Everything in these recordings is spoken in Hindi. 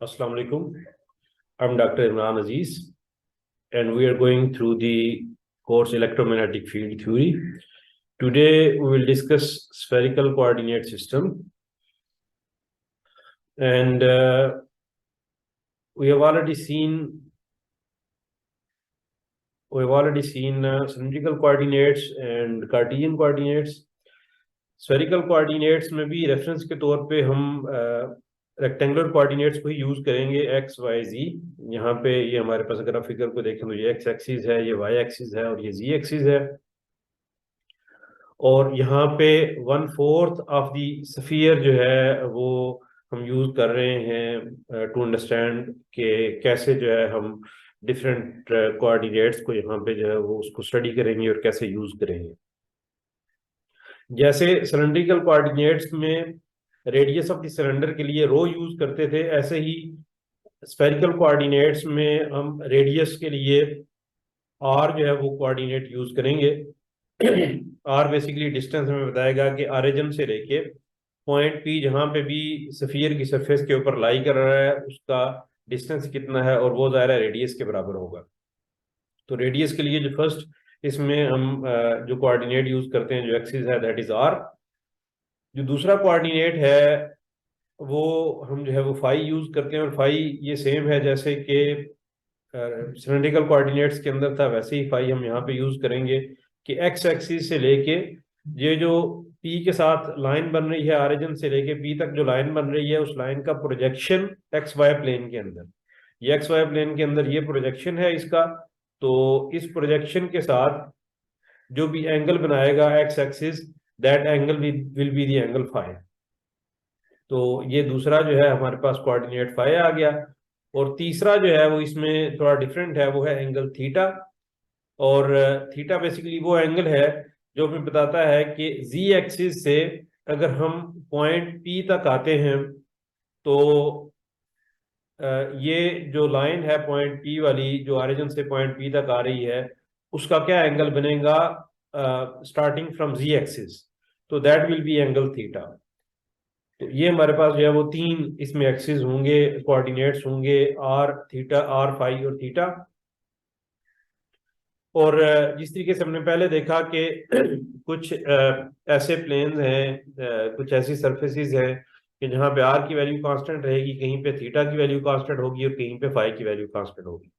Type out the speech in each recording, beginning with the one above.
Assalamu alaikum. I'm Dr. Imran Aziz, and we are going through the course Electromagnetic Field Theory. Today, we will discuss spherical coordinate system. And we have already seen cylindrical coordinates and Cartesian coordinates. Spherical coordinates में भी रेफरेंस के तौर पे हम रेक्टेंगुलर कोऑर्डिनेट्स को ही यूज करेंगे एक्स वाई जी। यहाँ पे ये हमारे पास अगर आप फिगर को देखें तो ये एक्स एक्सिस है, ये वाई एक्सिस है और ये जी एक्सिस है। और यहाँ पे 1/4 ऑफ द स्फीयर जो है वो हम यूज कर रहे हैं टू अंडरस्टैंड कि कैसे जो है हम डिफरेंट कोऑर्डिनेट्स को यहाँ पे जो है वो उसको स्टडी करेंगे और कैसे यूज करेंगे। जैसे सिलेंड्रिकल कोऑर्डिनेट्स में रेडियस ऑफ द सिलेंडर के लिए रो यूज करते थे, ऐसे ही स्फेरिकल कोऑर्डिनेट्स में हम रेडियस के लिए आर जो है वो कोऑर्डिनेट यूज करेंगे। आर बेसिकली डिस्टेंस हमें बताएगा कि ऑरिजिन से लेके पॉइंट पी जहां पे भी स्फीयर की सरफेस के ऊपर लाई कर रहा है उसका डिस्टेंस कितना है, और वो ज़ाहिर है रेडियस के बराबर होगा। तो रेडियस के लिए जो फर्स्ट इसमें हम जो कोऑर्डिनेट यूज करते हैं जो एक्सिस है दैट इज आर। जो दूसरा कोऑर्डिनेट है वो हम जो है वो फाई यूज करते हैं, और फाई ये सेम है जैसे कि सिलेंड्रिकल कोऑर्डिनेट्स के अंदर था, वैसे ही फाई हम यहाँ पे यूज करेंगे कि एक्स एक्सिस से लेके ये जो पी के साथ लाइन बन रही है ऑरिजिन से लेके पी तक जो लाइन बन रही है उस लाइन का प्रोजेक्शन एक्स वाई प्लेन के अंदर, ये एक्स वाई प्लेन के अंदर ये प्रोजेक्शन है इसका। तो इस प्रोजेक्शन के साथ जो भी एंगल बनाएगा X axis that angle will be the angle phi. तो ये दूसरा जो है हमारे पास कोऑर्डिनेट फाई आ गया। और तीसरा जो है वो इसमें थोड़ा डिफरेंट है, वो है एंगल थीटा। और थीटा बेसिकली वो एंगल है जो हमें बताता है कि जी एक्सिस से अगर हम पॉइंट पी तक आते हैं तो ये जो लाइन है पॉइंट पी वाली जो ऑरिजिन से पॉइंट पी तक आ रही है उसका क्या एंगल बनेगा स्टार्टिंग फ्रॉम जी एक्सिस, तो that will B angle theta. तो ये हमारे पास जो है वो तीन इसमें एक्सिस होंगे, कोऑर्डिनेट्स होंगे आर थीटा, आर फाई और थीटा। और जिस तरीके से हमने पहले देखा कि कुछ ऐसे प्लेन्स हैं, कुछ ऐसी सरफेसेस हैं कि जहां पे आर की वैल्यू कांस्टेंट रहेगी, कहीं पे थीटा की वैल्यू कांस्टेंट होगी और कहीं पे फाई की वैल्यू कांस्टेंट होगी।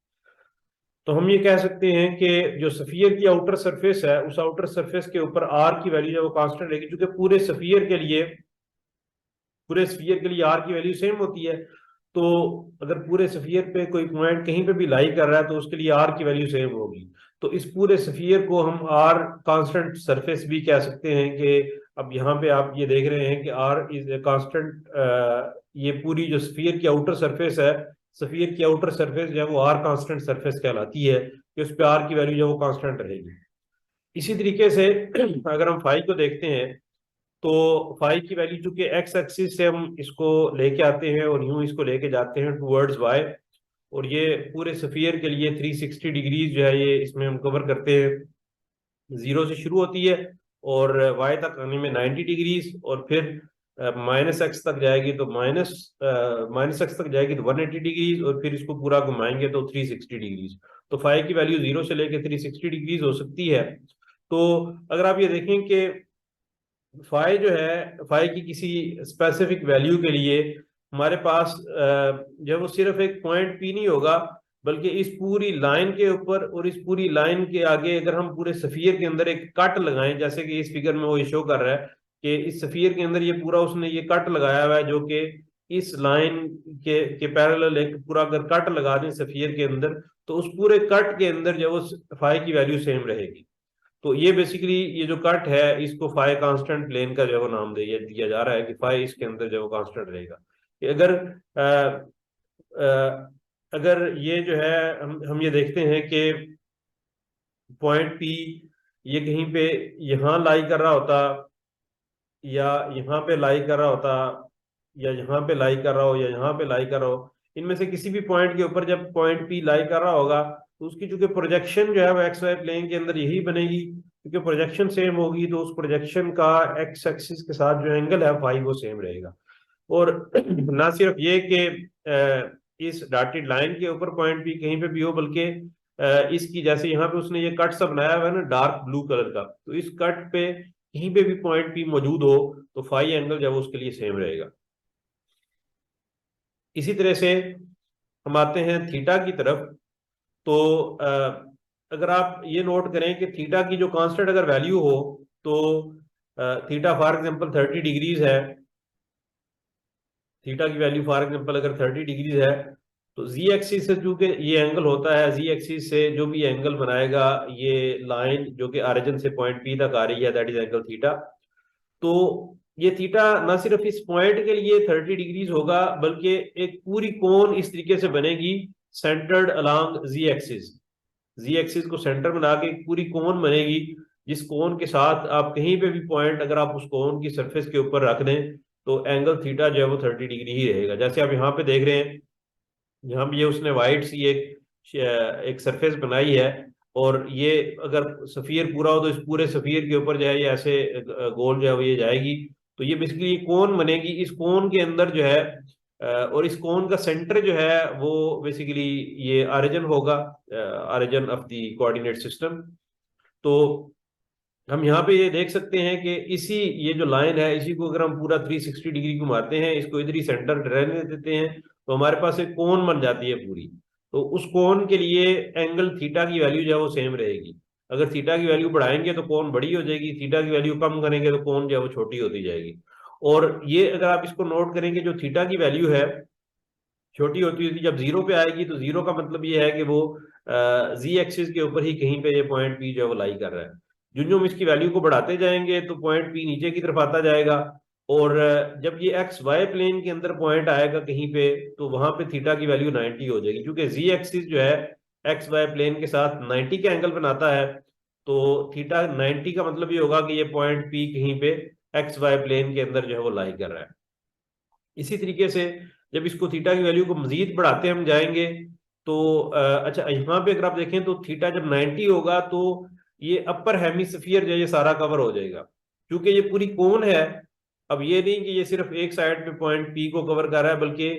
तो हम ये कह सकते हैं कि जो स्फीयर की आउटर सरफेस है उस आउटर सरफेस के ऊपर आर की वैल्यू जो वो कांस्टेंट रहेगी, क्योंकि पूरे स्फीयर के लिए आर की वैल्यू सेम होती है। तो अगर पूरे स्फीयर पे कोई पॉइंट कहीं पे भी लाई कर रहा है तो उसके लिए आर की वैल्यू सेम होगी। तो इस पूरे स्फीयर को हम आर कांस्टेंट सरफेस भी कह सकते हैं कि अब यहाँ पे आप ये देख रहे हैं कि आर इज ए कांस्टेंट। ये पूरी जो स्फीयर की आउटर सरफेस है, स्फीयर की आउटर सरफेस जो है वो आर कांस्टेंट सरफेस कहलाती है कि उस पे आर की वैल्यू जो है वो कांस्टेंट रहेगी। इसी तरीके से अगर हम फाई को देखते हैं तो फाई की वैल्यू चूंकि एक्स एक्सिस से हम इसको लेके आते हैं और यूं इसको लेके जाते हैं टूवर्ड्स वाई, और ये पूरे स्फीयर के लिए 360 डिग्रीज जो है ये इसमें हम कवर करते हैं। जीरो से शुरू होती है और वाई तक आने में 90 डिग्रीज, और फिर माइनस एक्स तक जाएगी तो माइनस एक्स तक जाएगी तो 180 डिग्रीज, और फिर इसको पूरा घुमाएंगे तो 360 डिग्रीज। तो फाई की वैल्यू 0 से लेके 360 डिग्रीज हो सकती है। तो अगर आप ये देखें कि फाई जो है, फाई की किसी स्पेसिफिक वैल्यू के लिए हमारे पास जब वो सिर्फ एक पॉइंट पी नहीं होगा बल्कि इस पूरी लाइन के ऊपर और इस पूरी लाइन के आगे अगर हम पूरे स्फीयर के अंदर एक कट लगाएं, जैसे कि इस फिगर में वो ये शो कर रहा है कि इस स्फीयर के अंदर ये पूरा उसने ये कट लगाया हुआ है जो कि इस लाइन के पैरेलल एक पूरा अगर कट लगा दें स्फीयर के अंदर तो उस पूरे कट के अंदर जो वो फाई की वैल्यू सेम रहेगी। तो ये बेसिकली ये जो कट है इसको फाई कांस्टेंट प्लेन का जो है वो नाम दिया जा रहा है कि फाई इसके अंदर जो है वो कांस्टेंट रहेगा। कि अगर अगर ये जो है हम ये देखते हैं कि पॉइंट पी ये कहीं पे यहाँ लाई कर रहा होता या यहाँ पे लाई कर रहा होता या यहाँ पे लाई कर रहा हो या यहाँ पे लाई कर रहा हो, इनमें से किसी भी पॉइंट के ऊपर जब पॉइंट पी लाई कर रहा होगा तो उसकी चूंकि प्रोजेक्शन जो है वो एक्स वाई प्लेन के अंदर यही बनेगी, क्योंकि प्रोजेक्शन सेम होगी तो उस प्रोजेक्शन का एक्स एक्सिस के साथ जो एंगल है फाई वो सेम रहेगा। और ना सिर्फ ये कि इस डॉटेड लाइन के ऊपर पॉइंट पी कहीं पे भी हो, बल्कि इसकी जैसे यहाँ पे उसने ये कट सा बनाया हुआ है ना डार्क ब्लू कलर का, तो इस कट पे कहीं पे भी पॉइंट पी मौजूद हो तो फाई एंगल जो है उसके लिए सेम रहेगा। इसी तरह से हम आते हैं थीटा की तरफ। तो अगर आप ये नोट करें कि थीटा की जो कांस्टेंट अगर वैल्यू हो, तो थीटा फॉर एग्जांपल 30 डिग्रीज है, थीटा की वैल्यू फॉर एग्जांपल अगर 30 डिग्रीज है, तो जी एक्सिस से चूंकि ये एंगल होता है, जी एक्सिस से जो भी एंगल बनाएगा ये लाइन जो कि ऑरिजिन से पॉइंट पी तक आ रही है, दैट इज एंगल थीटा। तो ये थीटा ना सिर्फ इस पॉइंट के लिए 30 डिग्रीज होगा, बल्कि एक पूरी कोन इस तरीके से बनेगी सेंटर्ड अलोंग जी एक्सिस। जी एक्सिस को सेंटर बना के एक पूरी कोन बनेगी, जिस कोन के साथ आप कहीं पे भी पॉइंट अगर आप उस कोन की सरफेस के ऊपर रख दें तो एंगल थीटा जो है वो 30 डिग्री ही रहेगा। जैसे आप यहाँ पे देख रहे हैं, यहाँ पे ये उसने वाइट सी एक सरफेस बनाई है, और ये अगर सफियर पूरा हो तो इस पूरे सफियर के ऊपर जो है ये ऐसे गोल जो है वो ये जाएगी। तो ये बेसिकली ये कोन बनेगी, इस कोन के अंदर जो है और इस कोन का सेंटर जो है वो बेसिकली ये ऑरिजिन होगा, origin of the coordinate system. तो हम यहाँ पे ये देख सकते हैं कि इसी ये जो लाइन है इसी को अगर हम पूरा 360 डिग्री घुमाते हैं, इसको इधर ही सेंटर रहने देते हैं, तो हमारे पास एक कोन बन जाती है पूरी। तो उस कोन के लिए एंगल थीटा की वैल्यू जो है वो सेम रहेगी। अगर थीटा की वैल्यू बढ़ाएंगे तो कोन बड़ी हो जाएगी, थीटा की वैल्यू कम करेंगे तो कोन जो है वो छोटी होती जाएगी। और ये अगर आप इसको नोट करेंगे, जो थीटा की वैल्यू है छोटी होती होती जब जीरो पे आएगी, तो जीरो का मतलब ये है कि वो जी एक्सिस के ऊपर ही कहीं पे ये पॉइंट पी जो है वो लाई कर रहा है। जो हम इसकी वैल्यू को बढ़ाते जाएंगे तो पॉइंट पी नीचे की तरफ आता जाएगा, और जब ये एक्स वाई प्लेन के अंदर पॉइंट आएगा कहीं पे, तो वहां पे थीटा की वैल्यू 90 हो जाएगी, क्योंकि जी एक्सिस जो है एक्स वाई प्लेन के साथ 90 का एंगल बनाता है। तो थीटा 90 का मतलब ये होगा कि ये पॉइंट पी कहीं पे एक्स वाई प्लेन के अंदर जो है वो लाई कर रहा है। इसी तरीके से जब इसको थीटा की वैल्यू को मजीद बढ़ाते हम जाएंगे, तो अच्छा यहाँ पे अगर आप देखें तो थीटा जब 90 होगा तो ये अपर हेमिस्फीयर जो है ये सारा कवर हो जाएगा, क्योंकि ये पूरी कोन है। अब ये नहीं कि ये सिर्फ एक साइड पे पॉइंट पी को कवर कर रहा है, बल्कि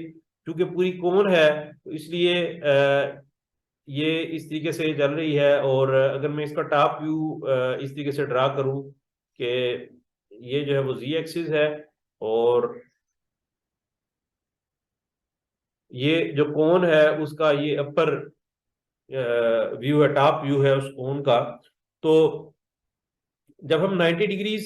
क्योंकि पूरी कोन है तो इसलिए ये इस तरीके से चल रही है। और अगर मैं इसका टॉप व्यू इस तरीके से ड्रा करूं कि ये जो है वो जी एक्सिस है, और ये जो कोन है उसका ये अपर व्यू है, टॉप व्यू है उस कोन का। तो जब हम 90 डिग्रीज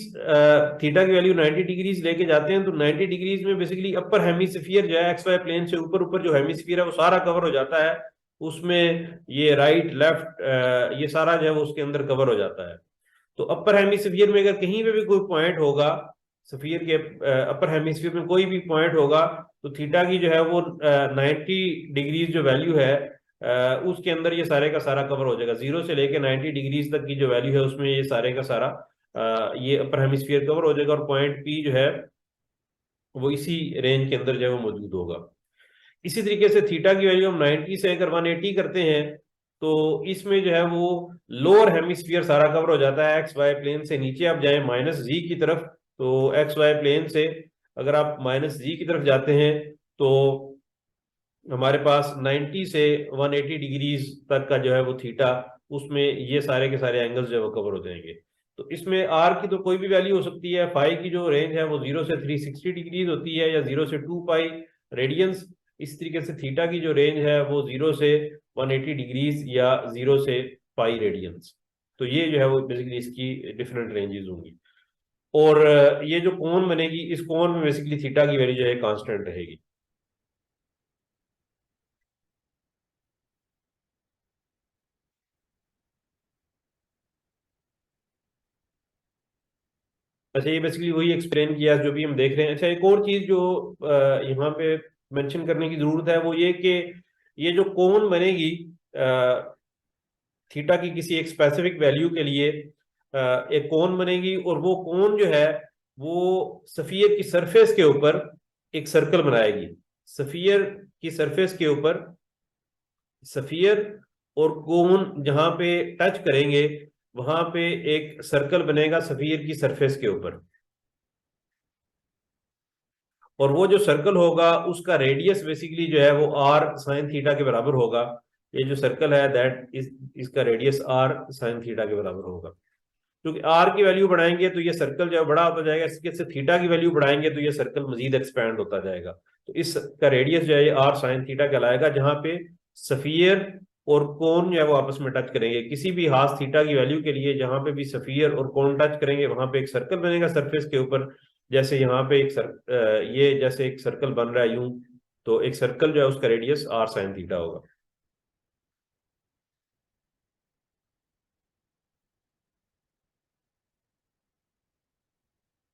थीटा की वैल्यू 90 डिग्रीज लेके जाते हैं, तो 90 डिग्रीज में बेसिकली अपर हेमिस्फीयर जो है एक्स वाई प्लेन से ऊपर ऊपर जो हेमिस्फीयर है वो सारा कवर हो जाता है। उसमें ये राइट लेफ्ट ये सारा जो है वो उसके अंदर कवर हो जाता है। तो अपर हेमिस्फीयर में अगर कहीं पे भी कोई पॉइंट होगा, स्फीयर के अपर हेमिस्फीयर में कोई भी पॉइंट होगा, तो थीटा की जो है वो 90 डिग्रीज जो वैल्यू है उसके अंदर ये सारे का सारा कवर हो जाएगा। जीरो से लेके 90 डिग्रीज तक की जो वैल्यू है उसमें ये सारे का सारा ये अपर हेमिस्फीयर कवर हो जाएगा, और पॉइंट पी जो है वो इसी रेंज के अंदर जो है वो मौजूद होगा। इसी तरीके से थीटा की वैल्यू हम 90 से अगर 180 करते हैं, तो इसमें जो है वो लोअर हेमिस्फीयर सारा कवर हो जाता है। एक्स वाई प्लेन से नीचे आप जाएं माइनस जी की तरफ, तो एक्स वाई प्लेन से अगर आप माइनस जी की तरफ जाते हैं, तो हमारे पास 90 से 180 डिग्रीज तक का जो है वो थीटा, उसमें ये सारे के सारे एंगल्स जो है वो कवर हो जाएंगे। तो इसमें आर की तो कोई भी वैल्यू हो सकती है, फाई की जो रेंज है वो 0 से 360 डिग्रीज होती है, या 0 से 2 पाई रेडियंस। इस तरीके से थीटा की जो रेंज है वो 0 से 180 डिग्रीज या 0 से पाई रेडियंस। तो ये जो है वो बेसिकली इसकी डिफरेंट रेंजेस होंगी। और ये जो कोन बनेगी, इस कोन में बेसिकली थीटा की वैल्यू जो है कांस्टेंट रहेगी। अच्छा, ये बेसिकली वही एक्सप्लेन किया जो भी हम देख रहे हैं। अच्छा, एक और चीज जो यहाँ पे मेंशन करने की जरूरत है वो ये कि ये जो कोन बनेगी थीटा की किसी एक स्पेसिफिक वैल्यू के लिए एक कोन बनेगी, और वो कोन जो है वो सफियर की सरफेस के ऊपर एक सर्कल बनाएगी। सफियर की सरफेस के ऊपर सफियर और कोन जहां पे टच करेंगे वहां पे एक सर्कल बनेगा सफियर की सरफेस के ऊपर। और वो जो सर्कल होगा उसका रेडियस बेसिकली जो है वो आर साइन थीटा के बराबर होगा। ये जो सर्कल है दैट इस इसका रेडियस आर साइन थीटा के बराबर होगा। क्योंकि आर की वैल्यू बढ़ाएंगे तो ये सर्कल जो है बड़ा होता जाएगा, इसके से थीटा की वैल्यू बढ़ाएंगे तो ये सर्कल मजीद एक्सपैंड होता जाएगा। तो इसका रेडियस जो है ये आर साइन थीटा कहलाएगा, जहां पे सफियर और कोन जो है वो आपस में टच करेंगे। किसी भी हास थीटा की वैल्यू के लिए जहां पे भी सफियर और कोन टच करेंगे वहां पे एक सर्कल बनेगा सरफेस के ऊपर। जैसे यहाँ पे ये जैसे एक सर्कल बन रहा है यूं, तो एक सर्कल जो है उसका रेडियस आर साइन थीटा होगा।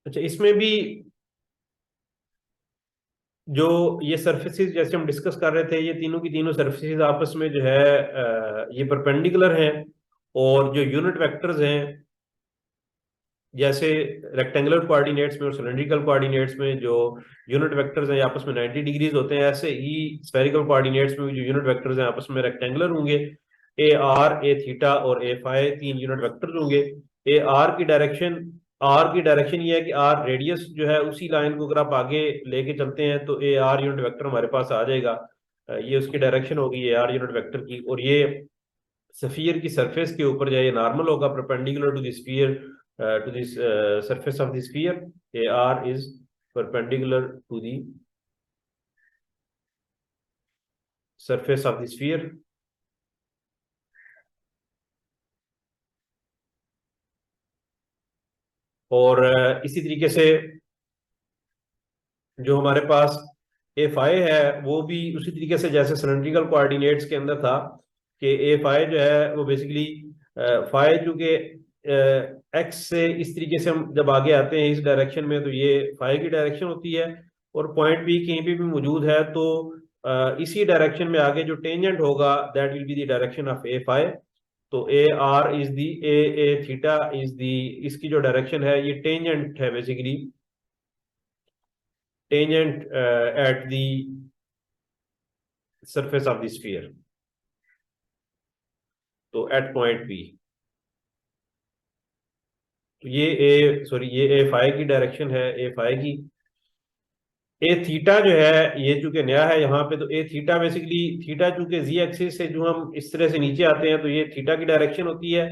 अच्छा, इसमें भी जो ये सरफेसेस जैसे हम डिस्कस कर रहे थे, ये तीनों की तीनों सरफेसेस आपस में जो है ये परपेंडिकुलर हैं। और जो यूनिट वेक्टर्स हैं, जैसे रेक्टेंगुलर कोऑर्डिनेट्स में और सिलेंड्रिकल कोऑर्डिनेट्स में जो यूनिट वेक्टर्स हैं आपस में 90 डिग्रीज होते हैं, ऐसे ही स्फेरिकल कोऑर्डिनेट्स में भी जो यूनिट वेक्टर्स हैं आपस में रेक्टेंगुलर होंगे। ए आर, ए थीटा और ए फाई तीन यूनिट वेक्टर्स होंगे। ए आर की डायरेक्शन ये है कि आर रेडियस जो है उसी लाइन को अगर आप आगे लेके चलते हैं तो ए आर यूनिट वेक्टर हमारे पास आ जाएगा। ये उसकी डायरेक्शन होगी ए आर यूनिट वेक्टर की। और ये सफियर की सरफेस के ऊपर जो है ये नॉर्मल होगा perpendicular to the sphere, to this surface of the sphere. A are is perpendicular to the surface of the sphere. और इसी तरीके से जो हमारे पास ए फाइ है वो भी उसी तरीके से जैसे सिलेंड्रिकल कोऑर्डिनेट्स के अंदर था कि ए फाइ जो है वो बेसिकली फाइ चूंकि एक्स से इस तरीके से हम जब आगे आते हैं इस डायरेक्शन में तो ये फाइ की डायरेक्शन होती है। और पॉइंट बी कहीं पे भी मौजूद है तो इसी डायरेक्शन में आगे जो टेंजेंट होगा that will be the direction of a phi. तो a are is the a theta is the, इसकी जो डायरेक्शन है ये टेंजेंट है basically, tangent at the surface of the sphere, तो एट पॉइंट बी। तो ये ए फाइ की डायरेक्शन है, ए फाइ की। ए थीटा जो है ये चूंकि नया है यहाँ पे, तो ए थीटा बेसिकली, थीटा चूंकि जी एक्सिस से जो हम इस तरह से नीचे आते हैं तो ये थीटा की डायरेक्शन होती है।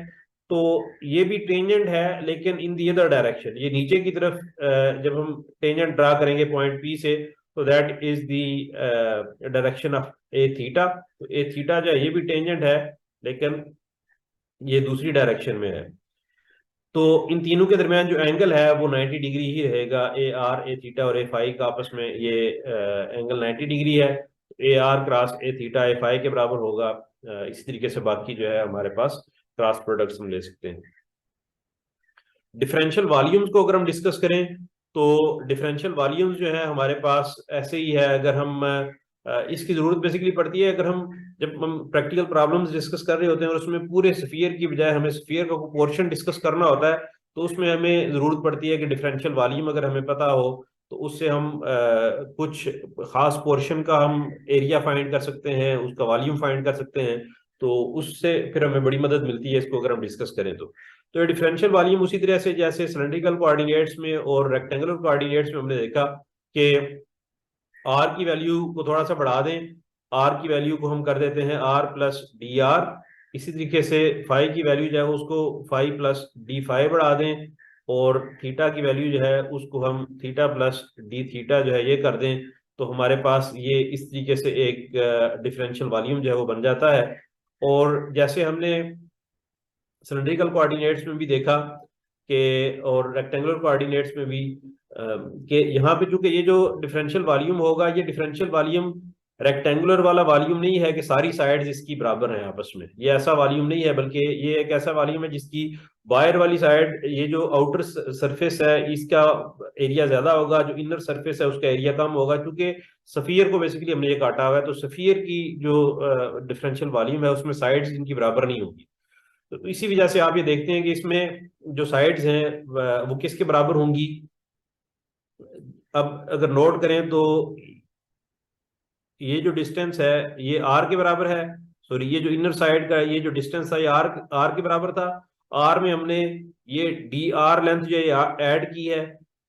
तो ये भी टेंजेंट है लेकिन इन दी अदर डायरेक्शन, ये नीचे की तरफ जब हम टेंजेंट ड्रा करेंगे पॉइंट पी से तो that is the direction of A theta. तो ए थीटा जो है ये भी टेंजेंट है लेकिन ये दूसरी डायरेक्शन में है। तो इन तीनों के दरमियान जो एंगल है वो 90 डिग्री ही रहेगा। ए आर, ए थीटा और ए फाई का आपस में ये एंगल 90 डिग्री है। A R cross A theta A phi के बराबर होगा। इसी तरीके से बाकी जो है हमारे पास क्रॉस प्रोडक्ट्स हम ले सकते हैं। डिफरेंशियल वॉल्यूम्स को अगर हम डिस्कस करें तो डिफरेंशियल वॉल्यूम्स जो है हमारे पास ऐसे ही है। अगर हम इसकी जरूरत बेसिकली पड़ती है अगर हम जब हम प्रैक्टिकल प्रॉब्लम्स डिस्कस कर रहे होते हैं और उसमें पूरे स्फीयर की बजाय हमें स्फीयर का पोर्शन डिस्कस करना होता है, तो उसमें हमें जरूरत पड़ती है कि डिफरेंशियल वॉल्यूम अगर हमें पता हो तो उससे हम कुछ खास पोर्शन का हम एरिया फाइंड कर सकते हैं, उसका वॉल्यूम फाइंड कर सकते हैं। तो उससे फिर हमें बड़ी मदद मिलती है इसको अगर हम डिस्कस करें तो ये डिफरेंशियल वॉल्यूम उसी तरह से जैसे सिलेंड्रिकल कोऑर्डिनेट्स में और रेक्टेंगुलर कोऑर्डिनेट्स में हमने देखा कि आर की वैल्यू को थोड़ा सा बढ़ा दें, आर की वैल्यू को हम कर देते हैं आर प्लस डी आर। इसी तरीके से फाई की वैल्यू जो है उसको फाई प्लस डी फाई बढ़ा दें, और थीटा की वैल्यू जो है उसको हम थीटा प्लस डी थीटा जो है ये कर दें। तो हमारे पास ये इस तरीके से एक डिफरेंशियल वॉल्यूम जो है वो बन जाता है। और जैसे हमने सिलेंड्रिकल कोऑर्डिनेट्स में भी देखा कि और रेक्टेंगुलर कोऑर्डिनेट्स में भी कि यहाँ पे चूंकि ये जो डिफरेंशियल वॉल्यूम होगा ये डिफरेंशियल वॉल्यूम रेक्टेंगुलर वाला वॉल्यूम नहीं है कि सारी साइड्स इसकी बराबर हैं आपस में, ये ऐसा वॉल्यूम नहीं है, बल्कि ये एक ऐसा वॉल्यूम है जिसकी बाहर वाली साइड, ये जो आउटर सरफेस है इसका एरिया ज्यादा होगा, जो इनर सरफेस है उसका एरिया कम होगा। क्योंकि सफियर को बेसिकली हमने ये काटा हुआ है, तो सफियर की जो डिफरेंशियल वॉल्यूम है उसमें साइड्स इनकी बराबर नहीं होगी। तो इसी वजह से आप ये देखते हैं कि इसमें जो साइड्स हैं वो किसके बराबर होंगी। अब अगर नोट करें तो ये जो डिस्टेंस है ये आर के बराबर है, सॉरी ये जो इनर साइड का ये जो डिस्टेंस था ये आर आर के बराबर था। आर में हमने ये डी आर लेंथ जो है ऐड की है,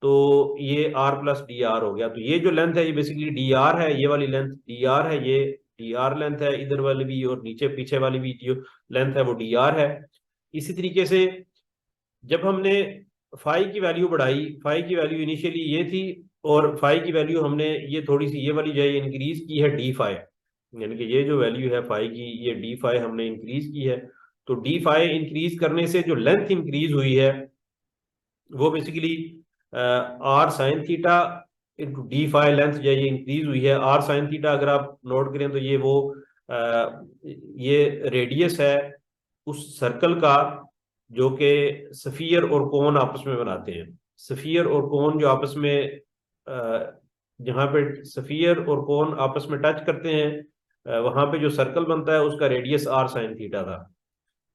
तो ये आर प्लस डी आर हो गया। तो ये जो लेंथ है ये बेसिकली डी आर है, ये वाली लेंथ डी आर है, ये डी आर लेंथ है इधर वाली भी, और नीचे पीछे वाली भी जो लेंथ है वो डी आर है। इसी तरीके से जब हमने फाई की वैल्यू बढ़ाई, फाई की वैल्यू इनिशियली ये थी, और फाई की वैल्यू हमने ये थोड़ी सी ये वाली जो है इंक्रीज की है डी फाई, यानी कि ये जो वैल्यू है फाई की ये डी फाई हमने इंक्रीज की है। तो डी फाई इंक्रीज करने से जो लेंथ इंक्रीज हुई है वो basically R sine theta into D phi length जो है ये इंक्रीज हुई है। आर साइन थीटा अगर आप नोट करें तो ये वो ये रेडियस है उस सर्कल का जो कि सफियर और कोन आपस में बनाते हैं। सफियर और कोन जो आपस में जहाँ पे सफियर और कोन आपस में टच करते हैं वहां पे जो सर्कल बनता है उसका रेडियस आर साइन थीटा था।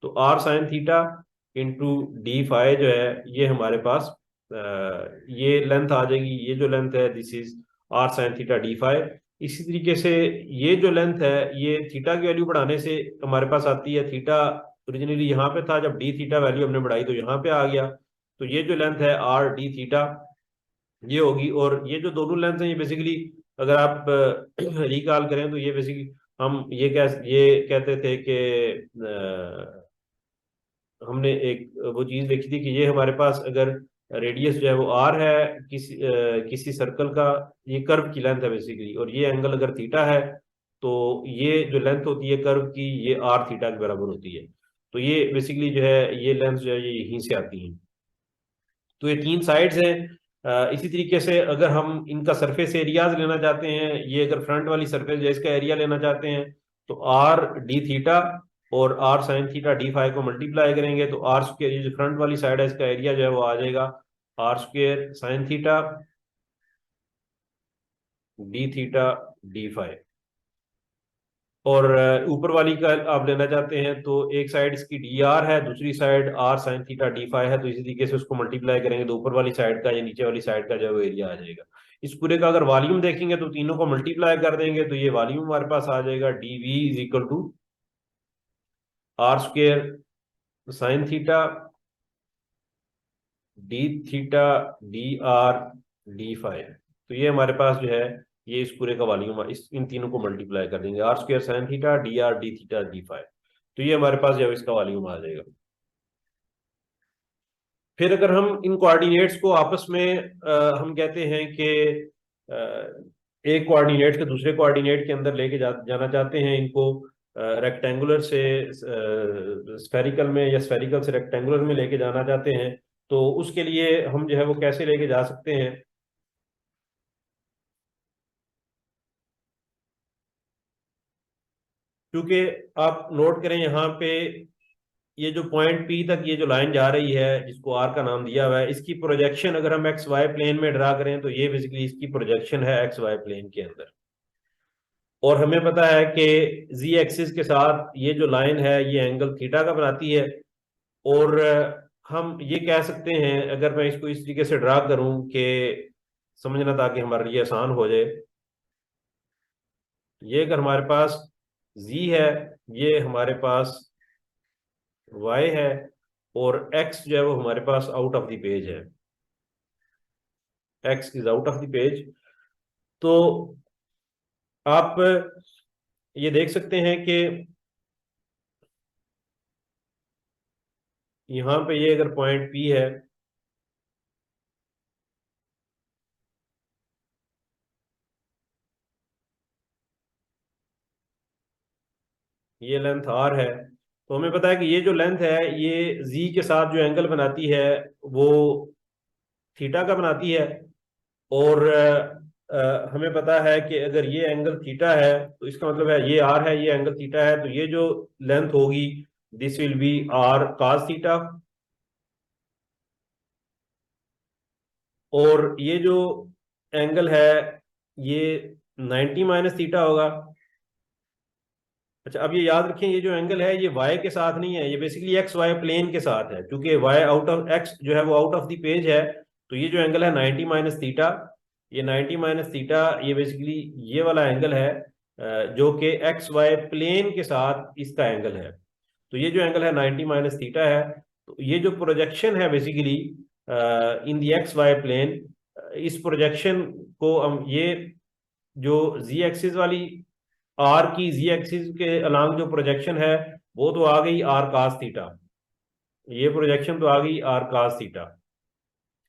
तो R sine theta into D phi जो है ये हमारे पास ये लेंथ आ जाएगी। ये जो लेंथ है this is R sine theta D phi. इसी तरीके से ये जो लेंथ है ये थीटा की वैल्यू बढ़ाने से हमारे पास आती है। थीटा ओरिजिनली यहाँ पे था, जब डी थीटा वैल्यू हमने बढ़ाई तो यहाँ पे आ गया। तो ये जो लेंथ है आर डी थीटा ये होगी। और ये जो दोनों लेंथ है ये बेसिकली अगर आप रिकॉल करें तो ये बेसिकली हम ये कहते थे कि हमने एक वो चीज देखी थी कि ये हमारे पास अगर रेडियस जो है वो आर है किसी सर्कल का, ये कर्व की लेंथ है बेसिकली, और ये एंगल अगर थीटा है तो ये जो लेंथ होती है कर्व की ये आर थीटा के बराबर होती है। तो ये बेसिकली जो है ये लेंथ जो है ये यहीं से आती है। तो ये तीन साइड्स हैं। इसी तरीके से अगर हम इनका सरफेस एरियाज लेना चाहते हैं, ये अगर फ्रंट वाली सरफेस जो है इसका एरिया लेना चाहते हैं तो आर डी थीटा और R sine theta D phi को मल्टीप्लाई करेंगे तो आर स्क्र ये जो फ्रंट वाली साइड है इसका एरिया जो है वो आ जाएगा R square sine theta D theta D phi. और ऊपर वाली का आप लेना चाहते हैं तो एक साइड इसकी डी आर है, दूसरी side R sine theta D phi है, तो इसी तरीके से उसको मल्टीप्लाई करेंगे तो ऊपर वाली साइड का या नीचे वाली साइड का जो है वो एरिया आ जाएगा। इस पूरे का अगर वॉल्यूम देखेंगे तो तीनों को मल्टीप्लाई कर देंगे तो ये वॉल्यूम हमारे पास आ जाएगा D V is equal to R square sine theta D theta D R D phi. तो ये हमारे पास जो है ये इस पूरे का वॉल्यूम इस इन तीनों को मल्टीप्लाई कर देंगे R square sine theta D R D theta D phi. तो ये हमारे पास जो है इसका वॉल्यूम आ जाएगा। फिर अगर हम इन कोऑर्डिनेट्स को आपस में हम कहते हैं कि एक कोऑर्डिनेट के दूसरे कोऑर्डिनेट के अंदर लेके जाना चाहते हैं इनको रेक्टेंगुलर से स्फेरिकल में या स्फेरिकल से रेक्टेंगुलर में लेके जाना चाहते हैं तो उसके लिए हम जो है वो कैसे लेके जा सकते हैं। क्योंकि आप नोट करें यहाँ पे ये जो पॉइंट पी तक ये जो लाइन जा रही है जिसको आर का नाम दिया हुआ है इसकी प्रोजेक्शन अगर हम एक्स वाई प्लेन में ड्रा करें तो ये बेसिकली इसकी प्रोजेक्शन है एक्स वाई प्लेन के अंदर। और हमें पता है कि जी एक्सिस के साथ ये जो लाइन है ये एंगल थीटा का बनाती है। और हम ये कह सकते हैं अगर मैं इसको इस तरीके से ड्रा करूं कि समझना ताकि हमारे लिए आसान हो जाए, ये अगर हमारे पास जी है ये हमारे पास वाई है और एक्स जो है वो हमारे पास आउट ऑफ द पेज है, x is out of the page. तो आप ये देख सकते हैं कि यहां पे ये अगर पॉइंट पी है ये लेंथ आर है तो हमें पता है कि ये जो लेंथ है ये जी के साथ जो एंगल बनाती है वो थीटा का बनाती है। और हमें पता है कि अगर ये एंगल थीटा है तो इसका मतलब है ये आर है ये एंगल थीटा है तो ये जो लेंथ होगी this will be R cos theta. और ये जो एंगल है ये 90 माइनस थीटा होगा। अच्छा अब ये याद रखें ये जो एंगल है ये y के साथ नहीं है, ये बेसिकली एक्स वाई प्लेन के साथ है क्योंकि y आउट ऑफ x जो है वो आउट ऑफ द पेज है। तो ये जो एंगल है 90 माइनस थीटा, ये 90 माइनस थीटा ये बेसिकली ये वाला एंगल है जो कि एक्स वाई प्लेन के साथ इसका एंगल है। तो ये जो एंगल है 90 माइनस थीटा है। तो ये जो प्रोजेक्शन है basically in the X Y plane इस प्रोजेक्शन को हम ये जो जी एक्सिस वाली आर की जी एक्सिस के अलांग जो प्रोजेक्शन है वो तो आ गई आर कास थीटा, ये प्रोजेक्शन तो आ गई आर कास थीटा।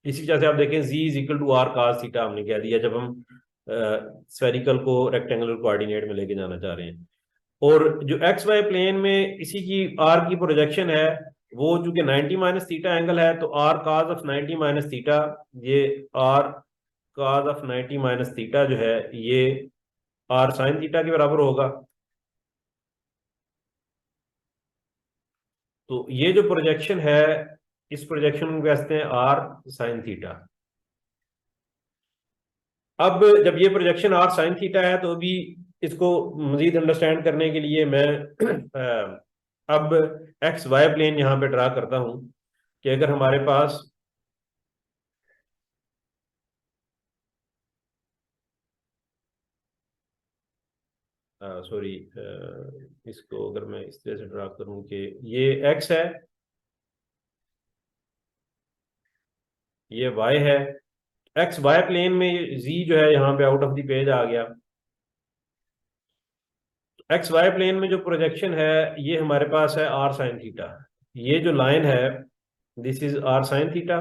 इसी वजह से आप देखें z is equal to r cos theta हमने कह दिया जब हम स्फेरिकल को रेक्टेंगुलर कोऑर्डिनेट में लेके जाना चाह रहे हैं। और जो एक्स वाई प्लेन में इसी की आर की प्रोजेक्शन है वो चूंकि 90 माइनस थीटा एंगल है तो r cos of 90 minus theta, ये r cos of 90 minus theta जो है ये आर साइन थीटा के बराबर होगा। तो ये जो प्रोजेक्शन है इस प्रोजेक्शन को कहते हैं आर साइन थीटा। अब जब ये प्रोजेक्शन आर साइन थीटा है तो अभी इसको मजीद अंडरस्टैंड करने के लिए मैं अब एक्स वाई प्लेन यहां पे ड्रा करता हूं कि अगर हमारे पास सॉरी इसको अगर मैं इस तरह से ड्रा करूं कि ये एक्स है, ये वाई है, एक्स वाई प्लेन में जी जो है यहाँ पे आउट ऑफ द पेज आ गया। एक्स वाई प्लेन में जो प्रोजेक्शन है ये हमारे पास है आर साइन थीटा, ये जो लाइन है this is R sine theta,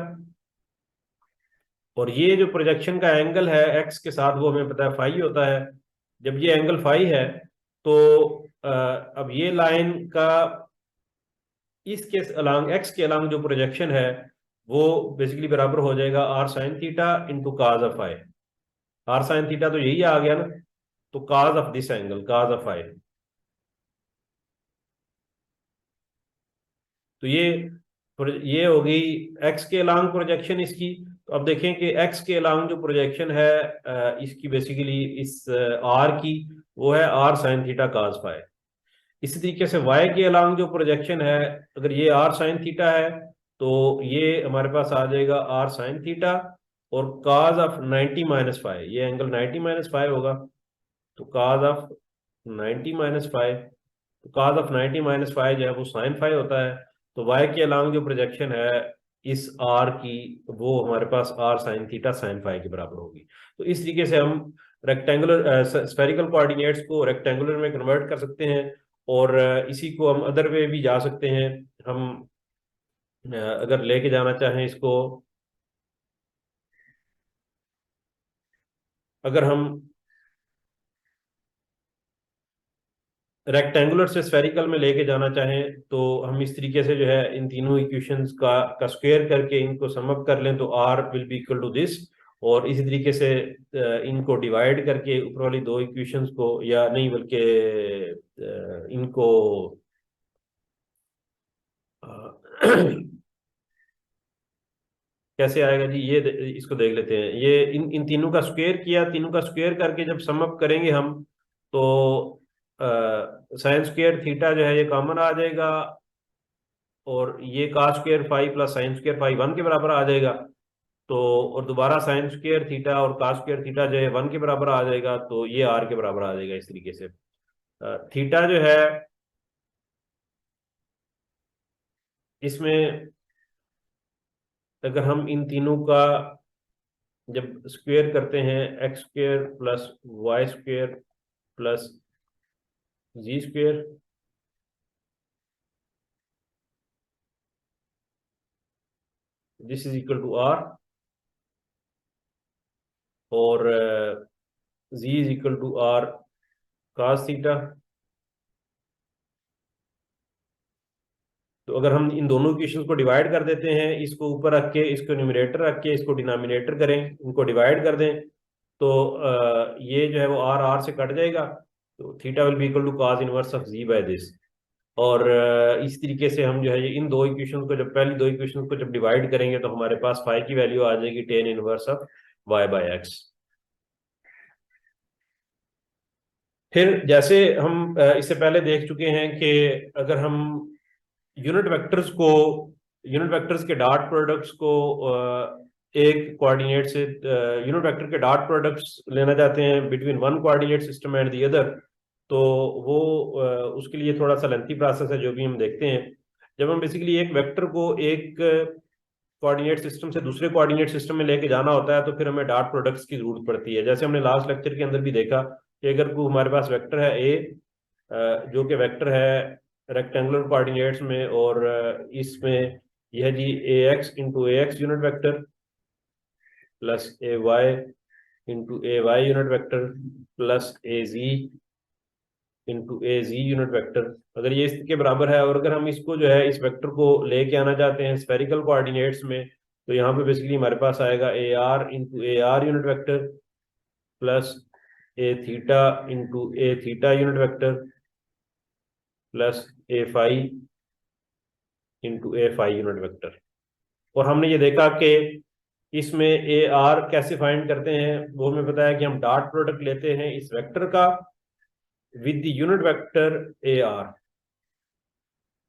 और ये जो प्रोजेक्शन का एंगल है एक्स के साथ वो हमें पता है फाई होता है। जब ये एंगल फाई है तो अब ये लाइन का इसके अलांग एक्स के अलांग जो प्रोजेक्शन है वो बेसिकली बराबर हो जाएगा r sine theta into cos of phi. R sine theta तो यही आ गया ना, तो cos of this angle cos of phi. तो ये हो गई एक्स के अलांग प्रोजेक्शन इसकी। तो अब देखें कि एक्स के अलांग जो प्रोजेक्शन है इसकी बेसिकली इस आर की वो है R sine theta cos phi. इसी तरीके से वाई के अलांग जो प्रोजेक्शन है अगर ये आर साइन थीटा है तो ये हमारे पास आ जाएगा आर साइन थीटा और काज ऑफ 90 माइनस फाइव, ये एंगल 90 माइनस फाइव होगा। तो काज ऑफ 90 माइनस फाइव, तो काज ऑफ 90 माइनस फाइव जो है वो साइन फाइव होता है। तो वाई के अलांग जो प्रोजेक्शन है इस आर की वो हमारे पास r sine theta sine phi के बराबर होगी। तो इस तरीके से हम रेक्टेंगुलर स्फेरिकल कोऑर्डिनेट्स को रेक्टेंगुलर में कन्वर्ट कर सकते हैं, और इसी को हम अदर वे भी जा सकते हैं। हम अगर लेके जाना चाहें इसको, अगर हम रेक्टेंगुलर से स्फेरिकल में लेके जाना चाहें तो हम इस तरीके से जो है इन तीनों इक्वेशंस का स्क्वायर करके इनको सम अप कर लें तो R will be equal to this, और इसी तरीके से इनको डिवाइड करके ऊपर वाली दो इक्वेशंस को, या नहीं बल्कि इनको कैसे आएगा जी, ये इसको देख लेते हैं। ये इन इन तीनों का स्क्वायर किया, तीनों का स्क्वायर करके जब सम अप करेंगे हम तो साइन स्क्वायर थीटा जो है ये कॉमन आ जाएगा, और ये cos square five plus sine square five one के बराबर आ जाएगा। तो और दोबारा साइन स्क्वायर थीटा और कास स्क्वायर थीटा जो है वन के बराबर आ जाएगा, तो ये आर के बराबर आ जाएगा। इस तरीके से थीटा जो है इसमें अगर हम इन तीनों का जब स्क्वायर करते हैं x square plus y square plus z square, this is equal to r, और z is equal to r cos theta. तो अगर हम इन दोनों इक्वेशंस को डिवाइड कर देते हैं, इसको ऊपर रख के इसको न्यूमरेटर रख के इसको डिनोमिनेटर करें, इनको डिवाइड कर दें, तो ये जो है वो आर आर से कट जाएगा, तो theta will be equal to cos inverse of Z by this. और इस तरीके से हम जो है ये इन दो इक्वेशंस को जब पहली दो इक्वेशंस को जब डिवाइड करेंगे तो हमारे पास फाई की वैल्यू आ जाएगी tan inverse of Y by X. फिर जैसे हम इससे पहले देख चुके हैं कि अगर हम यूनिट वेक्टर्स को, यूनिट वेक्टर्स के डॉट प्रोडक्ट्स को एक कोऑर्डिनेट से यूनिट वेक्टर के डॉट प्रोडक्ट्स लेना चाहते हैं between one coordinate system and the other, तो वो उसके लिए थोड़ा सा लेंथी प्रोसेस है जो भी हम देखते हैं। जब हम बेसिकली एक वेक्टर को एक कोऑर्डिनेट सिस्टम से दूसरे कोऑर्डिनेट सिस्टम में लेके जाना होता है तो फिर हमें डॉट प्रोडक्ट्स की जरूरत पड़ती है। जैसे हमने लास्ट लेक्चर के अंदर भी देखा कि अगर कोई हमारे पास वेक्टर है ए, जो कि वेक्टर है रेक्टेंगुलर कोऑर्डिनेट्स में, और इसमें यह जी ए एक्स इंटू ए एक्स यूनिट वेक्टर प्लस ए वाई इंटू ए वाई यूनिट वेक्टर प्लस ए जी इंटू ए जी यूनिट वेक्टर, अगर ये इसके बराबर है, और अगर हम इसको जो है इस वेक्टर को लेके आना चाहते हैं स्फेरिकल कोऑर्डिनेट्स में, तो यहाँ पे बेसिकली हमारे पास आएगा A R into A R unit vector plus A theta into A theta unit vector plus A phi into A phi unit vector. और हमने ये देखा कि इसमें ए आर कैसे फाइंड करते हैं, वो हमें बताया कि हम डॉट प्रोडक्ट लेते हैं इस वेक्टर का with the unit vector A R.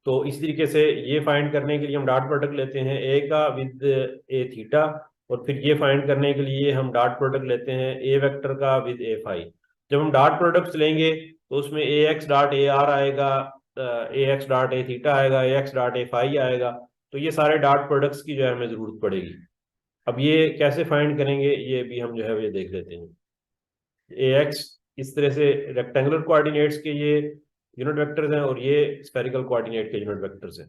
तो इस तरीके से ये फाइंड करने के लिए हम डॉट प्रोडक्ट लेते हैं ए का विद ए थीटा, और फिर ये फाइंड करने के लिए हम डॉट प्रोडक्ट लेते हैं ए वेक्टर का विद ए फाई। जब हम डॉट प्रोडक्ट्स लेंगे तो उसमें ए एक्स डॉट ए आर आएगा, ए एक्स डॉट ए थीटा आएगा, ए एक्स डॉट ए फाई आएगा। तो ये सारे डॉट प्रोडक्ट्स की जो है हमें जरूरत पड़ेगी। अब ये कैसे फाइंड करेंगे ये भी हम जो है ये देख लेते हैं। ए एक्स इस तरह से रेक्टेंगुलर कोऑर्डिनेट्स के ये यूनिट वेक्टर्स हैं, और ये स्फेरिकल कोऑर्डिनेट के यूनिट वेक्टर्स हैं।